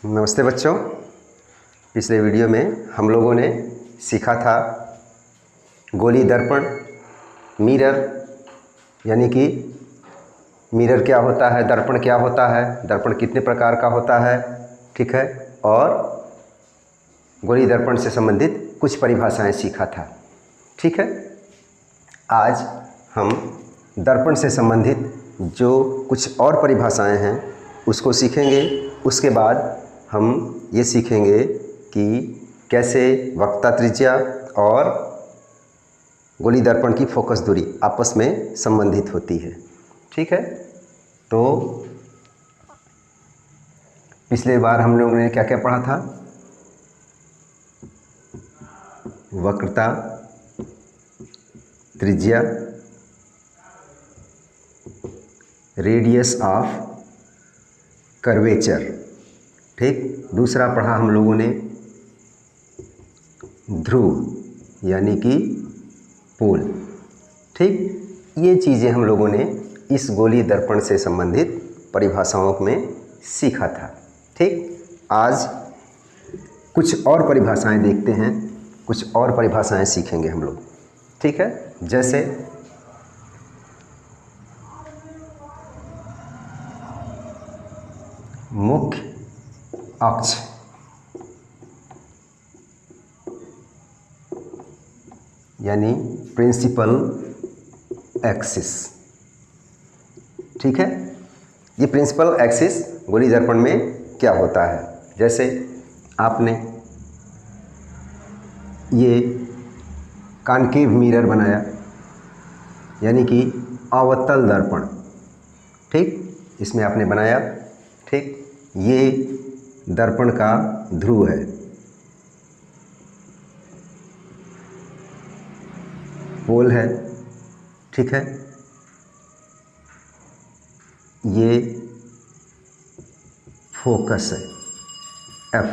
नमस्ते बच्चों। पिछले वीडियो में हम लोगों ने सीखा था गोली दर्पण, मिरर, यानी कि मिरर क्या होता है, दर्पण क्या होता है, दर्पण कितने प्रकार का होता है, ठीक है, और गोली दर्पण से संबंधित कुछ परिभाषाएं सीखा था, ठीक है। आज हम दर्पण से संबंधित जो कुछ और परिभाषाएं हैं उसको सीखेंगे। उसके बाद हम ये सीखेंगे कि कैसे वक्रता त्रिज्या और गोली दर्पण की फोकस दूरी आपस में संबंधित होती है, ठीक है। तो पिछले बार हम लोगों ने क्या क्या पढ़ा था? वक्रता त्रिज्या, रेडियस ऑफ कर्वेचर, ठीक। दूसरा पढ़ा हम लोगों ने ध्रुव यानी कि पोल, ठीक। ये चीज़ें हम लोगों ने इस गोली दर्पण से संबंधित परिभाषाओं में सीखा था, ठीक। आज कुछ और परिभाषाएं देखते हैं, कुछ और परिभाषाएं सीखेंगे हम लोग, ठीक है। जैसे मुख्य अक्ष, यानी प्रिंसिपल एक्सिस, ठीक है। ये प्रिंसिपल एक्सिस गोली दर्पण में क्या होता है? जैसे आपने ये कॉन्केव मिरर बनाया, यानी कि अवतल दर्पण, ठीक। इसमें आपने बनाया, ठीक। ये दर्पण का ध्रुव है, पोल है, ठीक है। ये फोकस है, एफ,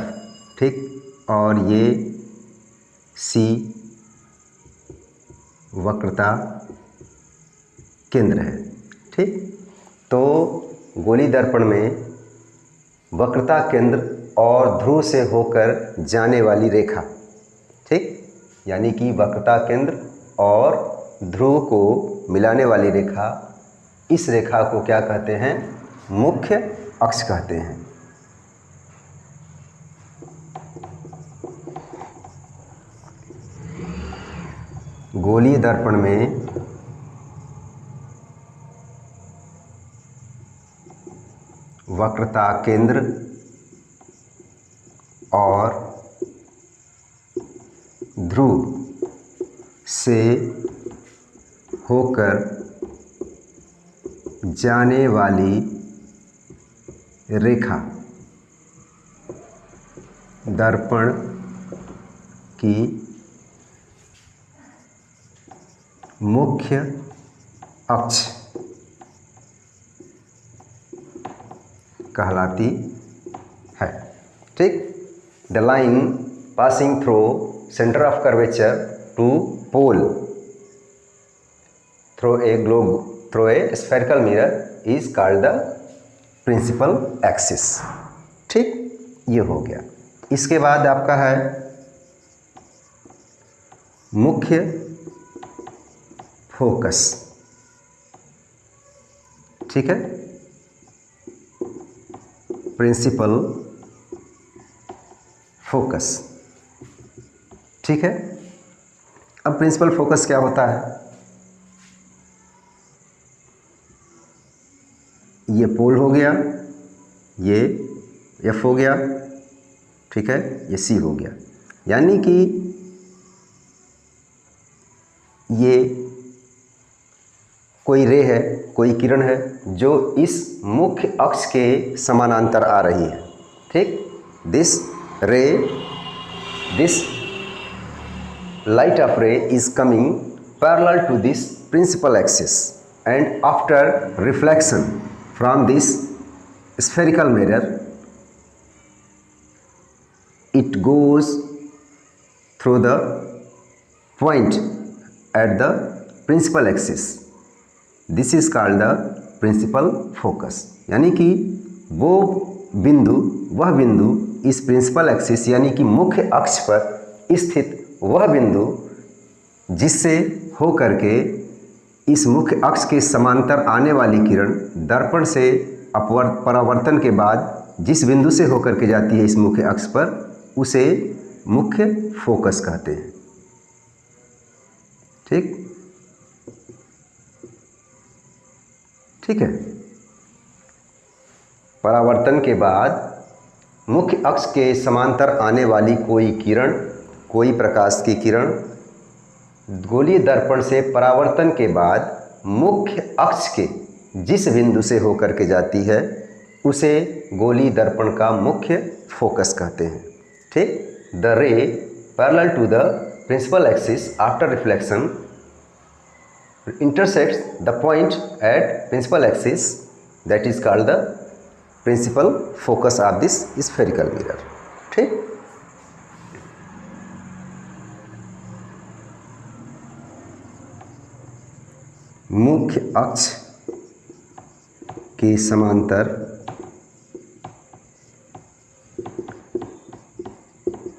ठीक। और ये सी वक्रता केंद्र है, ठीक। तो गोली दर्पण में वक्रता केंद्र और ध्रुव से होकर जाने वाली रेखा, ठीक, यानी कि वक्रता केंद्र और ध्रुव को मिलाने वाली रेखा, इस रेखा को क्या कहते हैं? मुख्य अक्ष कहते हैं। गोलीय दर्पण में वक्रता केंद्र और ध्रुव से होकर जाने वाली रेखा दर्पण की मुख्य अक्ष कहलाती है, ठीक। The line passing through centre of curvature to pole through a spherical mirror is called the principal axis, ठीक। ये हो गया। इसके बाद आपका है मुख्य फोकस, ठीक है, प्रिंसिपल फोकस, ठीक है। अब प्रिंसिपल फोकस क्या होता है? ये पोल हो गया, ये एफ हो गया, ठीक है, ये सी हो गया, यानी कि ये कोई रे है, कोई किरण है जो इस मुख्य अक्ष के समानांतर आ रही है, ठीक। This light of ray is coming parallel to this principal axis, and after reflection from this spherical mirror it goes through the point at the principal axis. This is called the principal focus, यानी कि वो बिंदु, वह बिंदु इस principal axis यानी कि मुख्य अक्ष पर स्थित वह बिंदु जिससे हो करके इस मुख्य अक्ष के समांतर आने वाली किरण दर्पण से परावर्तन के बाद जिस बिंदु से होकर के जाती है इस मुख्य अक्ष पर, उसे मुख्य फोकस कहते हैं। ठीक है। परावर्तन के बाद मुख्य अक्ष के समांतर आने वाली कोई किरण, कोई प्रकाश की किरण गोलीय दर्पण से परावर्तन के बाद मुख्य अक्ष के जिस बिंदु से होकर के जाती है उसे गोलीय दर्पण का मुख्य फोकस कहते हैं। ठीक। The ray parallel to the principal axis after reflection intersects the point at principal axis, that is called the principal focus of this spherical mirror। ठीक। मुख्य अक्ष के समांतर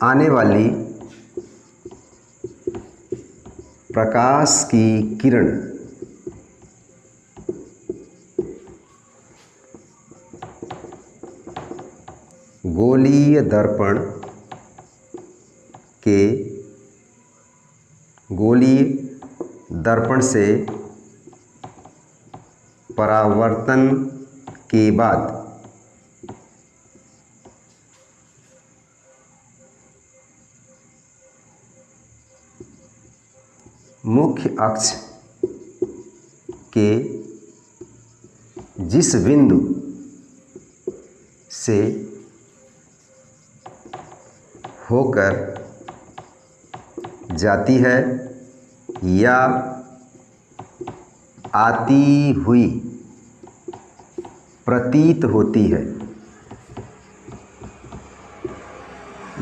आने वाली प्रकाश की किरण गोलीय दर्पण से परावर्तन के बाद मुख्य अक्ष के जिस बिंदु से होकर जाती है या आती हुई प्रतीत होती है,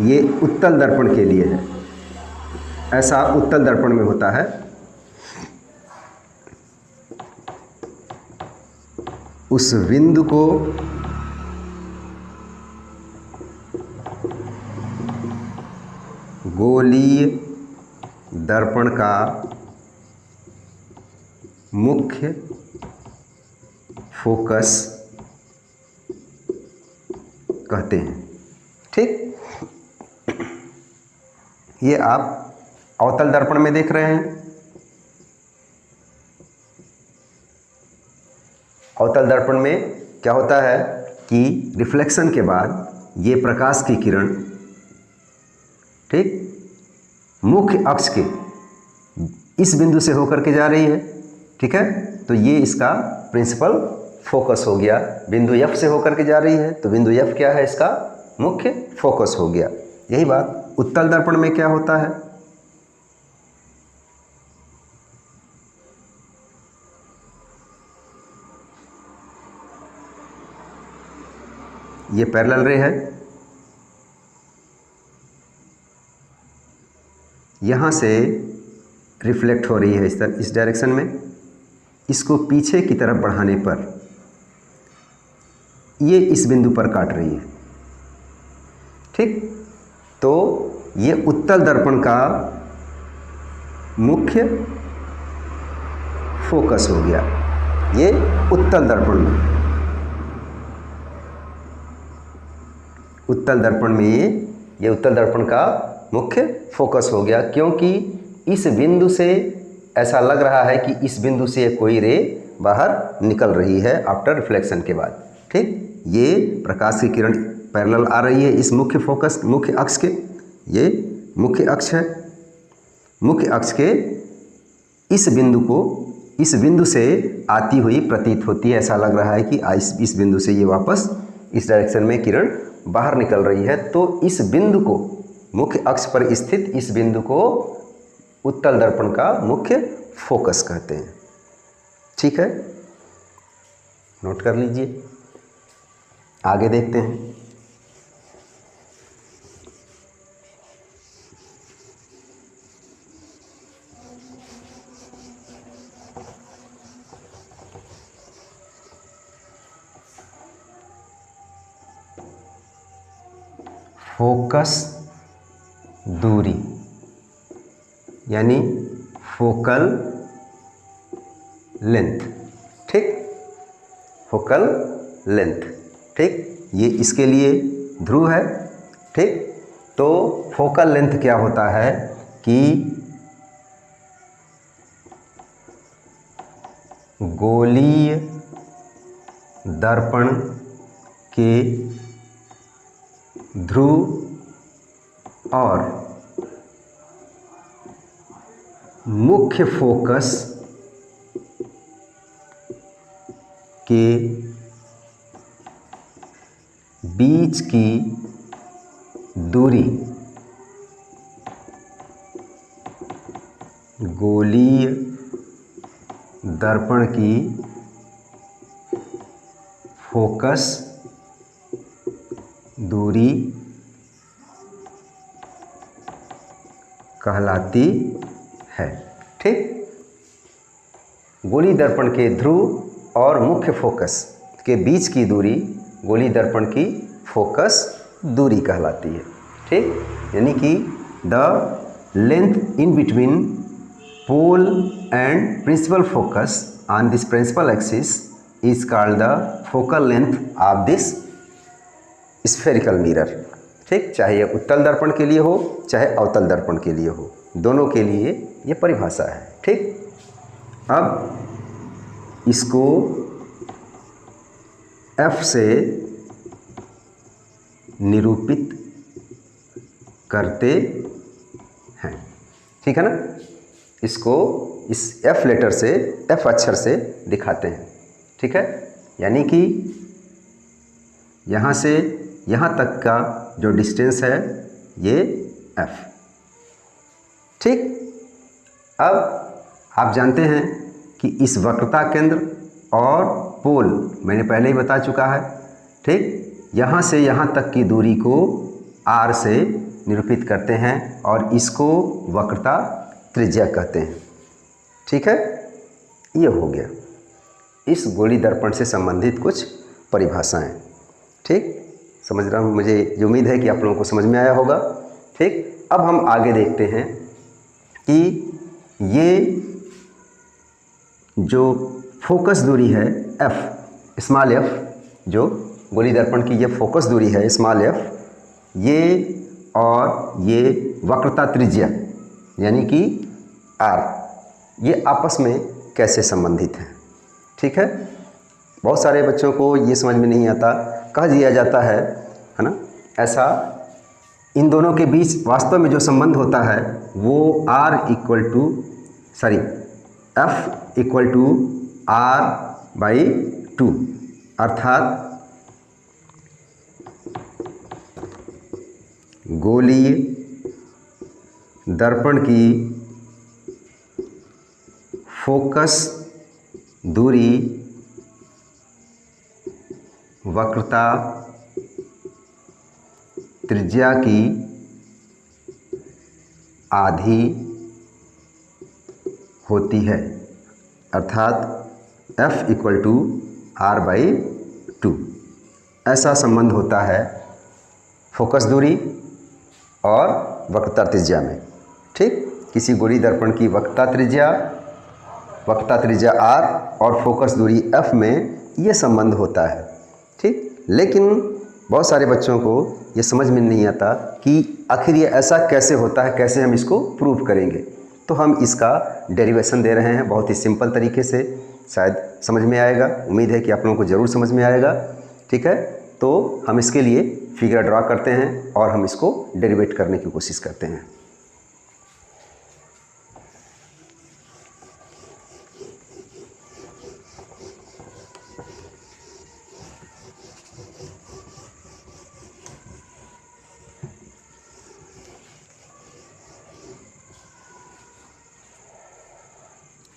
ये उत्तल दर्पण के लिए है। ऐसा उत्तल दर्पण में होता है। उस बिंदु को गोलीय दर्पण का मुख्य फोकस कहते हैं। ठीक। ये आप अवतल दर्पण में देख रहे हैं। अवतल दर्पण में क्या होता है कि रिफ्लेक्शन के बाद ये प्रकाश की किरण, ठीक, मुख्य अक्ष के इस बिंदु से होकर के जा रही है। ठीक है। तो ये इसका प्रिंसिपल फोकस हो गया। बिंदु F से होकर के जा रही है तो बिंदु F क्या है, इसका मुख्य फोकस हो गया। यही बात उत्तल दर्पण में क्या होता है, ये पैरेलल रे है, यहाँ से रिफ्लेक्ट हो रही है इस डायरेक्शन में। इसको पीछे की तरफ बढ़ाने पर ये इस बिंदु पर काट रही है। ठीक। तो ये उत्तल दर्पण का मुख्य फोकस हो गया। ये उत्तल दर्पण में, उत्तल दर्पण में ये उत्तल दर्पण का मुख्य फोकस हो गया, क्योंकि इस बिंदु से ऐसा लग रहा है कि इस बिंदु से कोई रे बाहर निकल रही है आफ्टर रिफ्लेक्शन के बाद। ठीक। ये प्रकाश की किरण पैरेलल आ रही है इस मुख्य फोकस, मुख्य अक्ष के। ये मुख्य अक्ष है। मुख्य अक्ष के इस बिंदु से आती हुई प्रतीत होती है। ऐसा लग रहा है कि इस बिंदु से ये वापस इस डायरेक्शन में किरण बाहर निकल रही है। तो इस बिंदु को, मुख्य अक्ष पर स्थित इस बिंदु को उत्तल दर्पण का मुख्य फोकस कहते हैं। ठीक है, नोट कर लीजिए। आगे देखते हैं। फोकस दूरी यानी फोकल लेंथ। ठीक, फोकल लेंथ। ठीक, ये इसके लिए ध्रुव है। ठीक, तो फोकल लेंथ क्या होता है कि गोलीय दर्पण के ध्रुव और मुख्य फोकस के बीच की दूरी गोलीय दर्पण की फोकस दूरी कहलाती है। ठीक, गोलीय दर्पण के ध्रुव और मुख्य फोकस के बीच की दूरी गोलीय दर्पण की फोकस दूरी कहलाती है। ठीक, यानी कि the length in between pole and principal focus on this principal axis is called the focal length of this spherical mirror. ठीक, चाहे यह उत्तल दर्पण के लिए हो चाहे अवतल दर्पण के लिए हो, दोनों के लिए ये परिभाषा है। ठीक, अब इसको F से निरूपित करते हैं। ठीक है ना, इसको इस F लेटर से, F अक्षर से दिखाते हैं। ठीक है, यानी कि यहाँ से यहाँ तक का जो डिस्टेंस है ये F। ठीक, अब आप जानते हैं कि इस वक्रता केंद्र और पोल मैंने पहले ही बता चुका है। ठीक, यहाँ से यहाँ तक की दूरी को R से निरूपित करते हैं और इसको वक्रता त्रिज्या कहते हैं। ठीक है, ये हो गया इस गोलीय दर्पण से संबंधित कुछ परिभाषाएं। ठीक, समझ रहा हूँ, मुझे उम्मीद है कि आप लोगों को समझ में आया होगा। ठीक, अब हम आगे देखते हैं कि ये जो फोकस दूरी है F, स्मॉल f, जो गोलीय दर्पण की ये फोकस दूरी है स्मॉल f, ये और ये वक्रता त्रिज्या यानी कि R, ये आपस में कैसे संबंधित हैं। ठीक है, बहुत सारे बच्चों को ये समझ में नहीं आता, कह दिया जाता है ना, ऐसा इन दोनों के बीच वास्तव में जो संबंध होता है वो F इक्वल टू R/2, अर्थात गोलीय दर्पण की फोकस दूरी वक्रता त्रिज्या की आधी होती है, अर्थात F इक्वल टू R/2। ऐसा संबंध होता है फोकस दूरी और वक्रता त्रिज्या में। ठीक, किसी गोलीय दर्पण की वक्रता त्रिज्या R और फोकस दूरी F में ये संबंध होता है। ठीक, लेकिन बहुत सारे बच्चों को ये समझ में नहीं आता कि आखिर ये ऐसा कैसे होता है, कैसे हम इसको प्रूव करेंगे। तो हम इसका डेरिवेशन दे रहे हैं बहुत ही सिंपल तरीके से, शायद समझ में आएगा। उम्मीद है कि आप लोगों को ज़रूर समझ में आएगा। ठीक है, तो हम इसके लिए फिगर ड्रा करते हैं और हम इसको डेरिवेट करने की कोशिश करते हैं।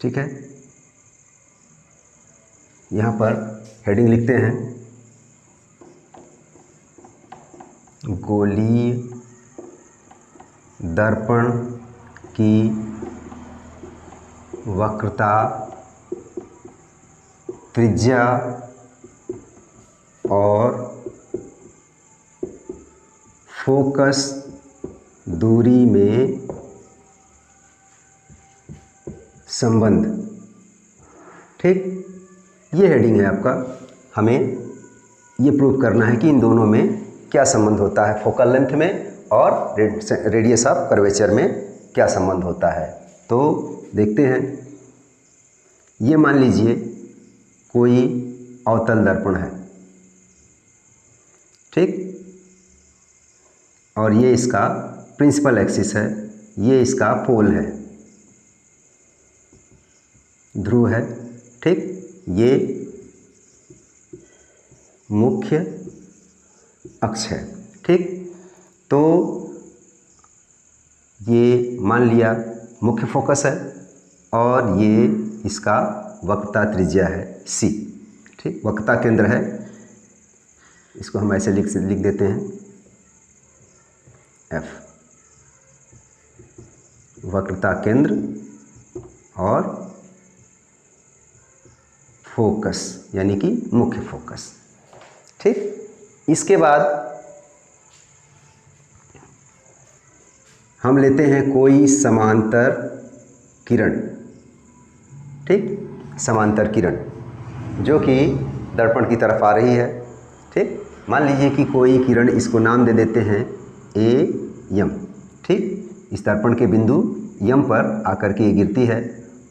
ठीक है, यहाँ पर हेडिंग लिखते हैं गोलीय दर्पण की वक्रता त्रिज्या और फोकस दूरी में संबंध। ठीक, ये हेडिंग है आपका। हमें ये प्रूव करना है कि इन दोनों में क्या संबंध होता है, फोकल लेंथ में और रेडियस ऑफ कर्वेचर में क्या संबंध होता है। तो देखते हैं। ये मान लीजिए कोई अवतल दर्पण है, ठीक, और ये इसका प्रिंसिपल एक्सिस है, ये इसका पोल है, ध्रुव है, ठीक, ये मुख्य अक्ष है, ठीक। तो ये मान लिया मुख्य फोकस है और ये इसका वक्रता त्रिज्या है c, ठीक, वक्रता केंद्र है। इसको हम ऐसे लिख देते हैं f, वक्रता केंद्र और फोकस यानी कि मुख्य फोकस, ठीक। इसके बाद हम लेते हैं कोई समांतर किरण, ठीक, समांतर किरण जो कि दर्पण की तरफ आ रही है, ठीक। मान लीजिए कि कोई किरण, इसको नाम दे देते हैं AM, ठीक। इस दर्पण के बिंदु M पर आकर के गिरती है।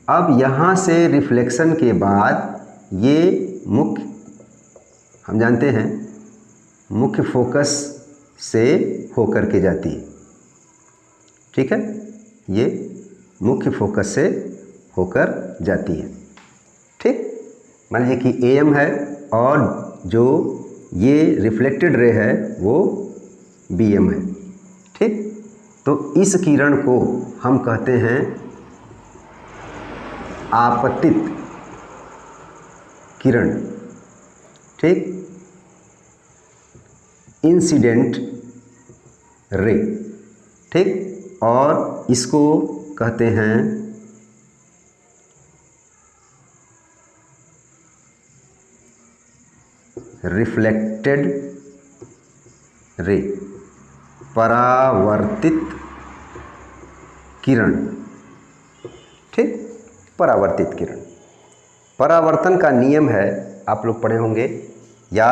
अब यहाँ से रिफ्लेक्शन के बाद ये मुख्य, हम जानते हैं मुख्य फोकस से होकर के जाती है, ठीक है, ये मुख्य फोकस से होकर जाती है, ठीक। मान लीजिए कि AM है और जो ये रिफ्लेक्टेड रे है वो BM है, ठीक। तो इस किरण को हम कहते हैं आपतित किरण, ठीक, इंसिडेंट रे, ठीक, और इसको कहते हैं रिफ्लेक्टेड रे, परावर्तित किरण, ठीक, परावर्तित किरण। परावर्तन का नियम है, आप लोग पढ़े होंगे या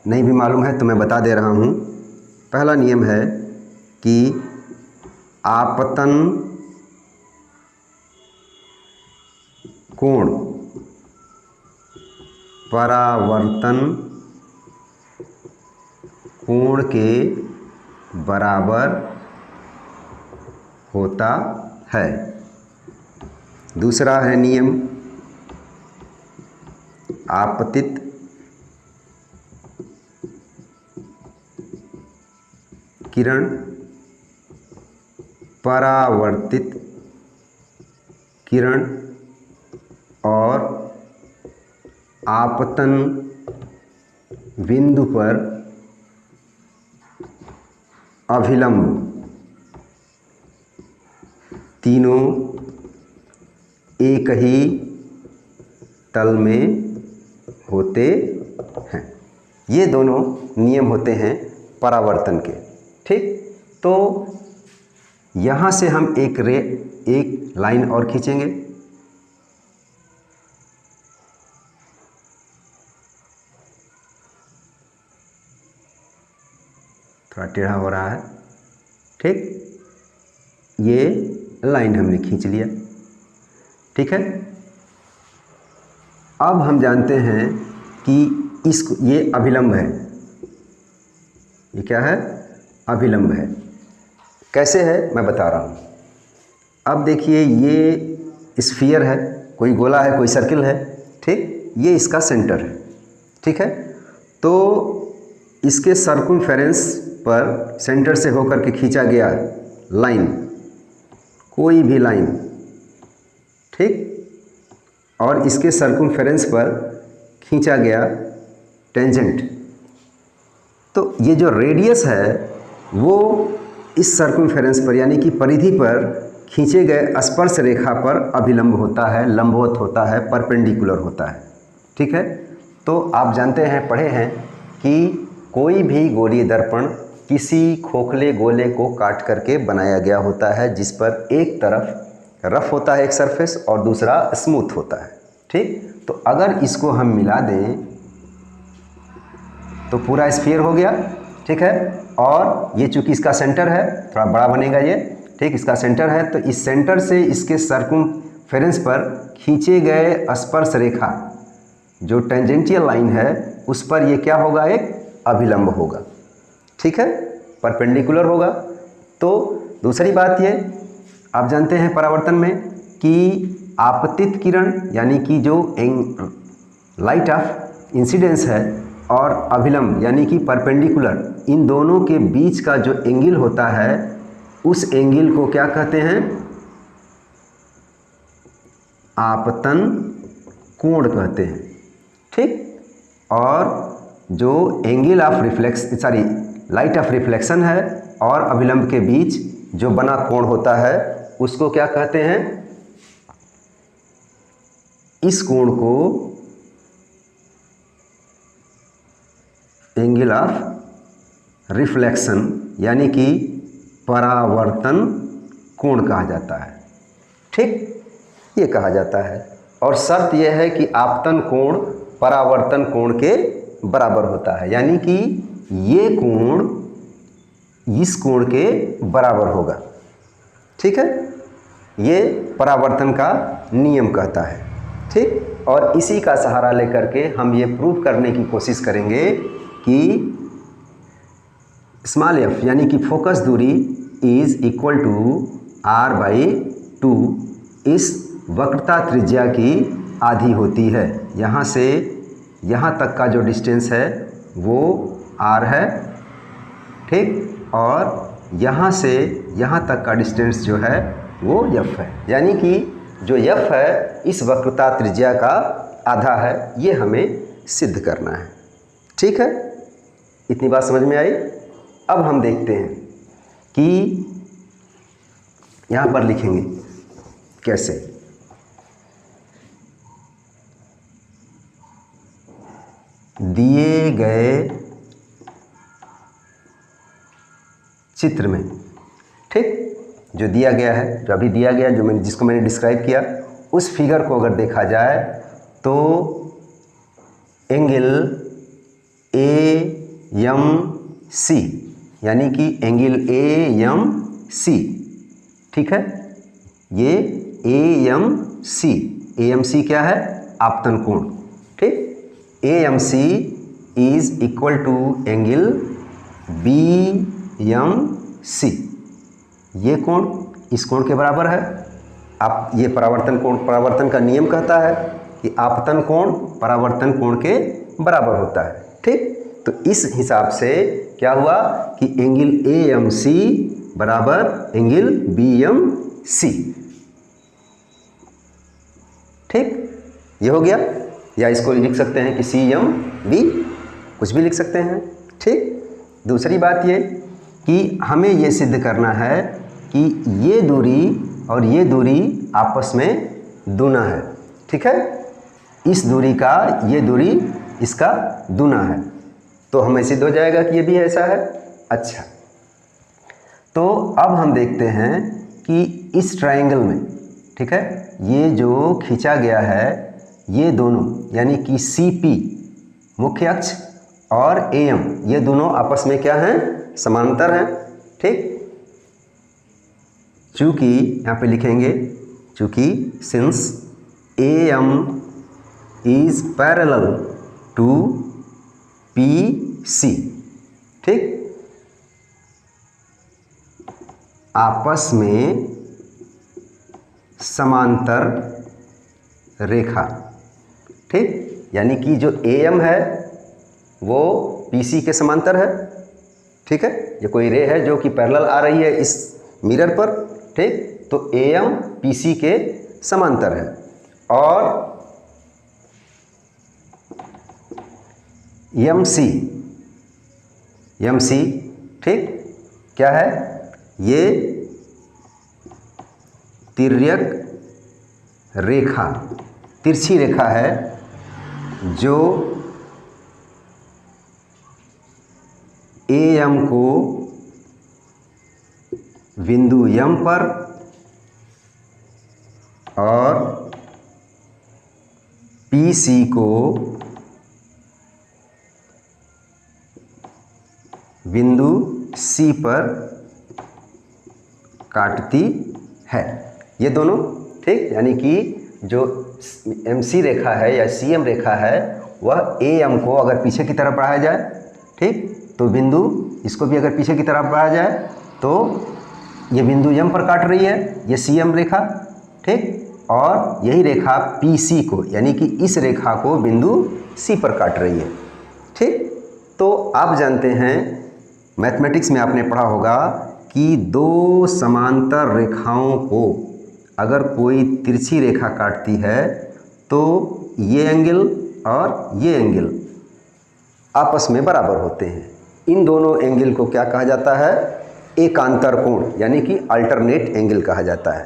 नहीं भी मालूम है तो मैं बता दे रहा हूँ। पहला नियम है कि आपतन कोण परावर्तन कोण के बराबर होता है। दूसरा है नियम आपतित किरण परावर्तित किरण और आपतन बिंदु पर अभिलंब, तीनों एक ही तल में होते हैं। ये दोनों नियम होते हैं परावर्तन के, ठीक। तो यहाँ से हम एक लाइन और खींचेंगे, थोड़ा टेढ़ा हो रहा है, ठीक, ये लाइन हमने खींच लिया, ठीक है। अब हम जानते हैं कि ये अभिलंब है, ये क्या है, अभिलंब है। कैसे है मैं बता रहा हूँ। अब देखिए ये स्फीयर है, कोई गोला है, कोई सर्किल है, ठीक, ये इसका सेंटर है, ठीक है। तो इसके सर्कमफेरेंस पर सेंटर से होकर के खींचा गया लाइन, कोई भी लाइन, ठीक, और इसके सर्कमफेरेंस पर खींचा गया टेंजेंट। तो ये जो रेडियस है वो इस सर्कमफेरेंस पर यानी कि परिधि पर खींचे गए स्पर्श रेखा पर अभिलंब होता है, लंबवत होता है, परपेंडिकुलर होता है, ठीक है। तो आप जानते हैं, पढ़े हैं कि कोई भी गोलीय दर्पण किसी खोखले गोले को काट करके बनाया गया होता है, जिस पर एक तरफ रफ होता है एक सरफेस और दूसरा स्मूथ होता है। ठीक, तो अगर इसको हम मिला दें तो पूरा स्फीयर हो गया। ठीक है, और ये चूंकि इसका सेंटर है, थोड़ा बड़ा बनेगा ये। ठीक, इसका सेंटर है, तो इस सेंटर से इसके सर्कमफेरेंस पर खींचे गए स्पर्श रेखा जो टेंजेंटियल लाइन है उस पर ये क्या होगा, एक अभिलंब होगा। ठीक है, परपेंडिकुलर होगा। तो दूसरी बात ये, आप जानते हैं परावर्तन में कि आपतित किरण यानी कि जो लाइट ऑफ इंसिडेंस है और अभिलंब यानी कि परपेंडिकुलर, इन दोनों के बीच का जो एंगल होता है उस एंगल को क्या कहते हैं, आपतन कोण कहते हैं। ठीक, और जो angle of light of reflection है और अभिलंब के बीच जो बना कोण होता है उसको क्या कहते हैं, इस कोण को एंगल ऑफ रिफ्लेक्शन यानी कि परावर्तन कोण कहा जाता है। ठीक, ये कहा जाता है, और शर्त यह है कि आपतन कोण परावर्तन कोण के बराबर होता है, यानी कि ये कोण इस कोण के बराबर होगा। ठीक है, ये परावर्तन का नियम कहता है। ठीक, और इसी का सहारा लेकर के हम ये प्रूव करने की कोशिश करेंगे कि स्मॉल एफ यानी कि फोकस दूरी इज इक्वल टू r/2 इस वक्रता त्रिज्या की आधी होती है। यहाँ से यहाँ तक का जो डिस्टेंस है वो r है। ठीक, और यहाँ से यहाँ तक का डिस्टेंस जो है वो f है, यानी कि जो f है इस वक्रता त्रिज्या का आधा है, ये हमें सिद्ध करना है। ठीक है, इतनी बात समझ में आई। अब हम देखते हैं कि यहाँ पर लिखेंगे कैसे। दिए गए चित्र में, ठीक, जो दिया गया है, जो अभी दिया गया, जिसको मैंने डिस्क्राइब किया, उस फिगर को अगर देखा जाए तो एंगल AMC यानी कि एंगल AMC, ठीक है, ये AMC क्या है, आपतन कोण। ठीक, AMC is equal to angle BMC, ये कोण इस कोण के बराबर है। आप ये परावर्तन कोण, परावर्तन का नियम कहता है कि आपतन कोण परावर्तन कोण के बराबर होता है। ठीक, तो इस हिसाब से क्या हुआ कि एंगल AMC बराबर एंगल BMC। ठीक, ये हो गया, या इसको लिख सकते हैं कि CMB, कुछ भी लिख सकते हैं। ठीक, दूसरी बात ये कि हमें ये सिद्ध करना है कि ये दूरी और ये दूरी आपस में दूना है। ठीक है, इस दूरी का ये दूरी इसका दूना है, तो हमें सिद्ध हो जाएगा कि ये भी ऐसा है। अच्छा, तो अब हम देखते हैं कि इस ट्रायंगल में, ठीक है, ये जो खींचा गया है ये दोनों यानी कि CP मुख्य अक्ष और AM ये दोनों आपस में क्या हैं, समांतर हैं। ठीक, चूँकि यहाँ पे लिखेंगे, चूँकि since AM is parallel to PC, ठीक, आपस में समांतर रेखा। ठीक, यानी कि जो AM है वो PC के समांतर है। ठीक है, ये कोई रे है जो कि पैरेलल आ रही है इस मिरर पर। ठीक, तो AM PC के समांतर है, और MC, ठीक, क्या है, ये तिर्यक रेखा, तिरछी रेखा है जो AM को बिंदु यम पर और PC को बिंदु C पर काटती है। ये दोनों, ठीक, यानी कि जो MC रेखा है या CM रेखा है वह AM को अगर पीछे की तरफ बढ़ाया जाए, ठीक, तो बिंदु इसको भी अगर पीछे की तरफ बढ़ाया जाए तो ये बिंदु M पर काट रही है, ये CM रेखा, ठीक, और यही रेखा PC को यानी कि इस रेखा को बिंदु C पर काट रही है, ठीक। तो आप जानते हैं मैथमेटिक्स में आपने पढ़ा होगा कि दो समांतर रेखाओं को अगर कोई तिरछी रेखा काटती है तो ये एंगल और ये एंगल आपस में बराबर होते हैं। इन दोनों एंगल को क्या कहा जाता है? एकांतर कोण, यानी कि अल्टरनेट एंगल कहा जाता है,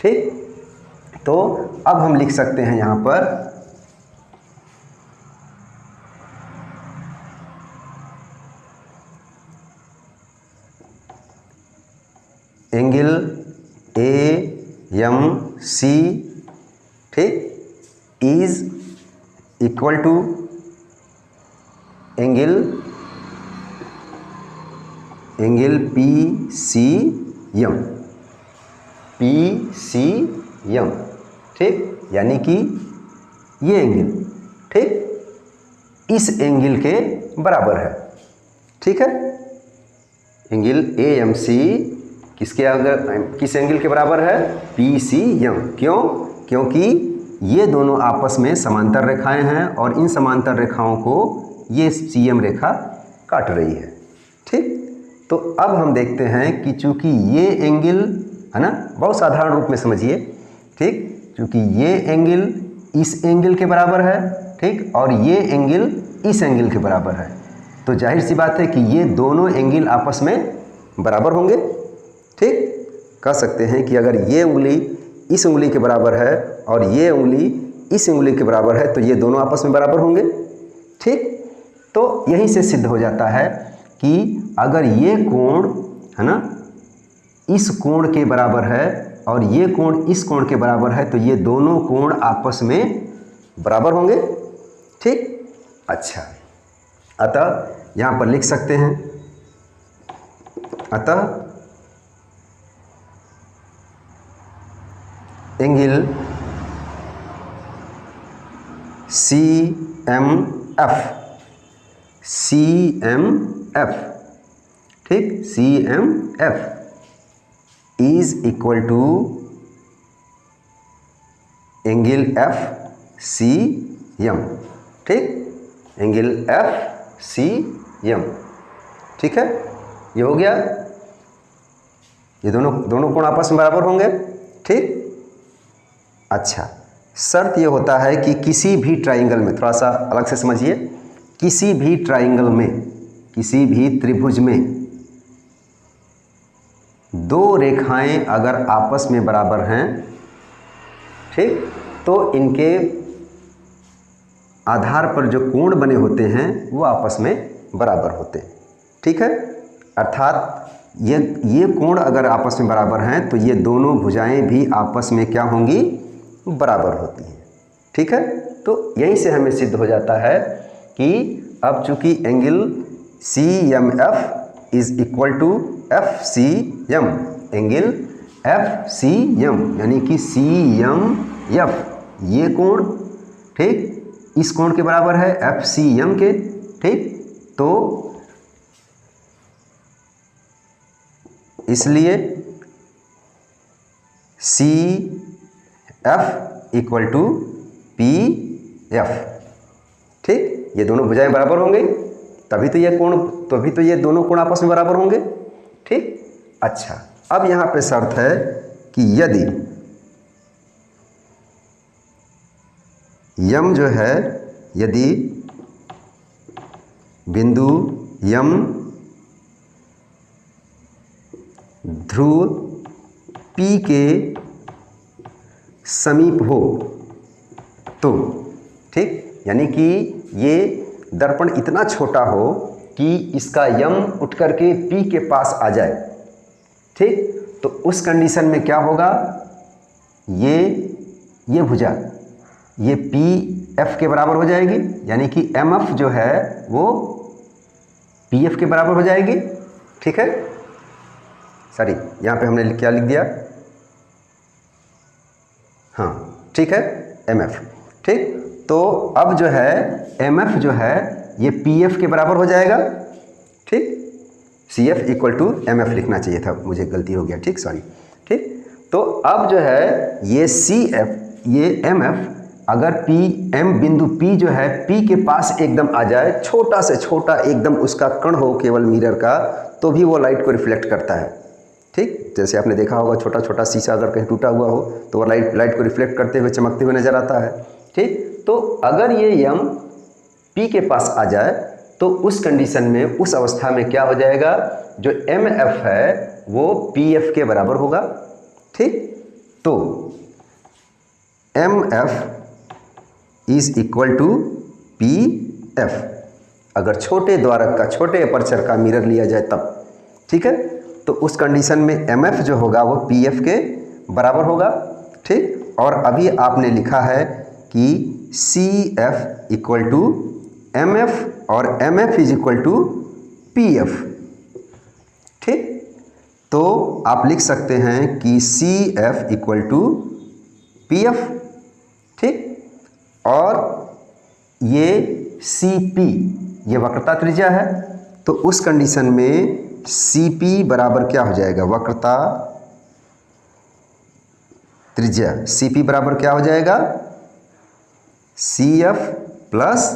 ठीक। तो अब हम लिख सकते हैं यहाँ पर एंगल AMC, ठीक, is equal to angle PCM, ठीक, यानी कि ये एंगल, ठीक, इस एंगल के बराबर है, ठीक है। एंगल AMC किस एंगल के बराबर है? PCM। क्यों? क्योंकि ये दोनों आपस में समांतर रेखाएं हैं और इन समांतर रेखाओं को ये CM रेखा काट रही है, ठीक। तो अब हम देखते हैं कि चूंकि ये एंगल है ना, बहुत साधारण रूप में समझिए, ठीक, चूंकि ये एंगल इस एंगल के बराबर है, ठीक, और ये एंगल इस एंगल के बराबर है, तो जाहिर सी बात है कि ये दोनों एंगल आपस में बराबर होंगे, ठीक। कह सकते हैं कि अगर ये उंगली इस उंगली के बराबर है और ये उंगली इस उंगली के बराबर है तो ये दोनों आपस में बराबर होंगे, ठीक। तो यहीं से सिद्ध हो जाता है कि अगर ये कोण है ना इस कोण के बराबर है और ये कोण इस कोण के बराबर है तो ये दोनों कोण आपस में बराबर होंगे, ठीक। अच्छा, अतः यहाँ पर लिख सकते हैं, अतः एंगल CMF, ठीक, CMF is equal to angle FCM, ठीक, एंगल FCM, ठीक है। ये हो गया, ये दोनों कोण आपस में बराबर होंगे, ठीक। अच्छा, शर्त ये होता है कि किसी भी ट्राइंगल में, थोड़ा सा अलग से समझिए, किसी भी ट्राइंगल में, किसी भी त्रिभुज में दो रेखाएं अगर आपस में बराबर हैं, ठीक, तो इनके आधार पर जो कोण बने होते हैं वो आपस में बराबर होते हैं, ठीक है। अर्थात ये कोण अगर आपस में बराबर हैं तो ये दोनों भुजाएं भी आपस में क्या होंगी? बराबर होती हैं, ठीक है। तो यहीं से हमें सिद्ध हो जाता है कि अब चूंकि angle CMF is equal to FCM, angle FCM यानी कि CMF ये कोण, ठीक, इस कोण के बराबर है FCM के, ठीक। तो इसलिए CF इक्वल टू PF, ठीक, ये दोनों भुजाएं बराबर होंगे तभी तो ये दोनों कोण आपस में बराबर होंगे, ठीक। अच्छा, अब यहाँ पे शर्त है कि यदि यम जो है, यदि बिंदु यम ध्रुव P के समीप हो तो, ठीक, यानी कि ये दर्पण इतना छोटा हो कि इसका यम उठ करके P के पास आ जाए, ठीक, तो उस कंडीशन में क्या होगा, ये भुजा ये पी एफ के बराबर हो जाएगी, यानी कि एम एफ जो है वो पी एफ के बराबर हो जाएगी। ठीक है, सॉरी यहाँ पे हमने क्या लिख दिया, हाँ ठीक है, एम एफ। ठीक, तो अब जो है एम एफ जो है ये पी एफ के बराबर हो जाएगा। ठीक, C F equal to M F लिखना चाहिए था, मुझे गलती हो गया। ठीक, सॉरी। ठीक, तो अब जो है ये सी एफ ये एम एफ अगर पी एम बिंदु पी जो है पी के पास एकदम आ जाए, छोटा से छोटा एकदम उसका कण हो केवल मिरर का, तो भी वो लाइट को रिफ्लेक्ट करता है। ठीक, जैसे आपने देखा होगा छोटा छोटा शीशा अगर कहीं टूटा हुआ हो तो वो लाइट को रिफ्लेक्ट करते हुए चमकते हुए नजर आता है। ठीक, तो अगर ये एम पी के पास आ जाए तो उस कंडीशन में, उस अवस्था में क्या हो जाएगा, जो एम एफ है वो पी एफ के बराबर होगा। ठीक, तो M F is equal to P F अगर छोटे द्वारक का, छोटे अपर्चर का मिरर लिया जाए तब। ठीक है, तो उस कंडीशन में एम एफ जो होगा वो पी एफ के बराबर होगा। ठीक, और अभी आपने लिखा है कि C F equal to M F और M F is equal to P F. ठीक, तो आप लिख सकते हैं कि C F equal to P F. ठीक, और ये सी पी ये वक्रता त्रिज्या है, तो उस कंडीशन में सी पी बराबर क्या हो जाएगा, वक्रता त्रिज्या। सी पी बराबर क्या हो जाएगा, C F plus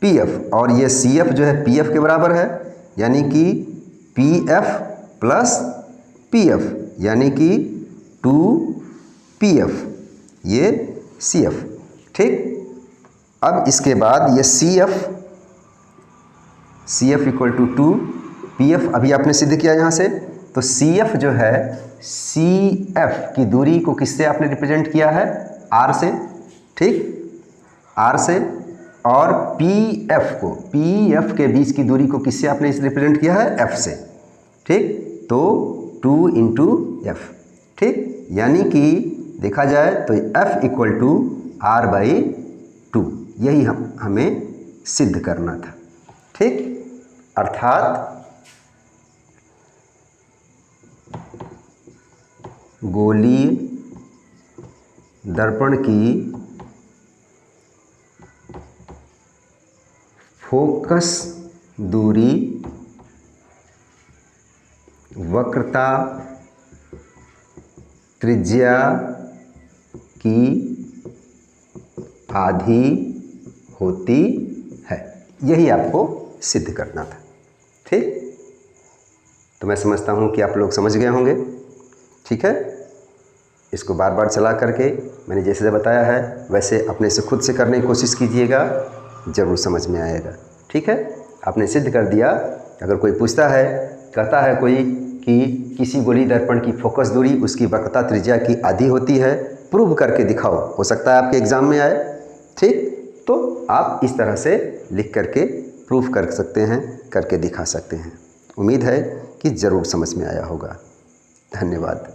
P F, और ये सी एफ जो है पी एफ के बराबर है, यानी कि P F plus P F, यानी कि 2 पी एफ, ये सी एफ। ठीक, अब इसके बाद ये C F equal to 2 P F अभी आपने सिद्ध किया यहाँ से, तो सी एफ जो है सी एफ की दूरी को किससे आपने रिप्रेजेंट किया है, आर से। ठीक, आर से, और पी एफ को, पी एफ के बीच की दूरी को किससे आपने रिप्रेजेंट किया है, एफ से। ठीक, तो 2 इंटू एफ। ठीक, यानी कि देखा जाए तो F equal to R by 2, यही हमें सिद्ध करना था। ठीक, अर्थात गोलीय दर्पण की फोकस दूरी वक्रता त्रिज्या की आधी होती है, यही आपको सिद्ध करना था। ठीक, तो मैं समझता हूँ कि आप लोग समझ गए होंगे। ठीक है, इसको बार बार चला करके मैंने जैसे बताया है वैसे अपने से खुद से करने की कोशिश कीजिएगा, ज़रूर समझ में आएगा। ठीक है, आपने सिद्ध कर दिया। अगर कोई पूछता है, कहता है कोई कि किसी गोली दर्पण की फोकस दूरी उसकी वक्रता त्रिज्या की आधी होती है, प्रूव करके दिखाओ, हो सकता है आपके एग्ज़ाम में आए। ठीक, तो आप इस तरह से लिख करके प्रूफ कर सकते हैं, करके दिखा सकते हैं। उम्मीद है कि ज़रूर समझ में आया होगा। धन्यवाद।